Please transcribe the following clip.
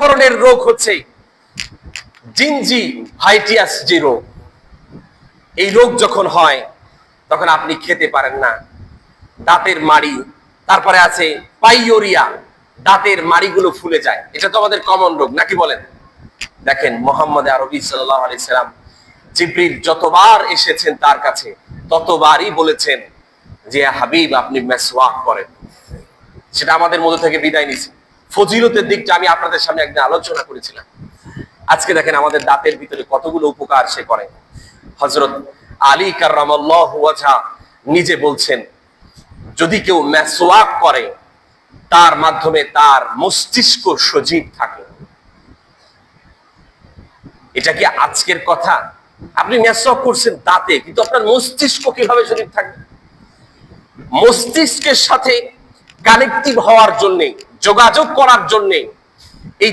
ধরনের রোগ হচ্ছে জিঞ্জিভাইটিস যে রোগ। এই রোগ যখন হয় তখন আপনি খেতে পারেন না, দাঁতের মাড়ি, তারপরে আছে পাইওরিয়া, দাঁতের মাড়িগুলো ফুলে যায়। এটা তো আমাদের কমন রোগ, নাকি বলেন? দেখেন মুহাম্মদ আরবি সাল্লাল্লাহু আলাইহি সাল্লাম, জিবরিল যতবার এসেছেন তার কাছে ততবারই বলেছেন যে হাবিব আপনি মেসওয়াক করেন। সেটা আমাদের মধ্যে থেকে বিদায় নিছে। ফজিলতের দিকটা আমি আপনাদের সামনে একদিন আলোচনা করেছিলাম। আজকে দেখেন আমাদের দাঁতের ভিতরে কতগুলো উপকার সে করে। হযরত আলী কাররামাল্লাহু ওয়াজহা নিজে বলছেন, যদি কেউ মেসওয়াক করে তার মাধ্যমে তার মস্তিষ্ক সজীব থাকে। এটা কি আজকের কথা? আপনি মেসওয়াক করছেন দাঁতে, কিন্তু আপনার মস্তিষ্ক কিভাবে সজীব থাকবে? মস্তিষ্কের সাথে কানেক্টিভ হওয়ার জন্য, যোগাযোগ করার জন্য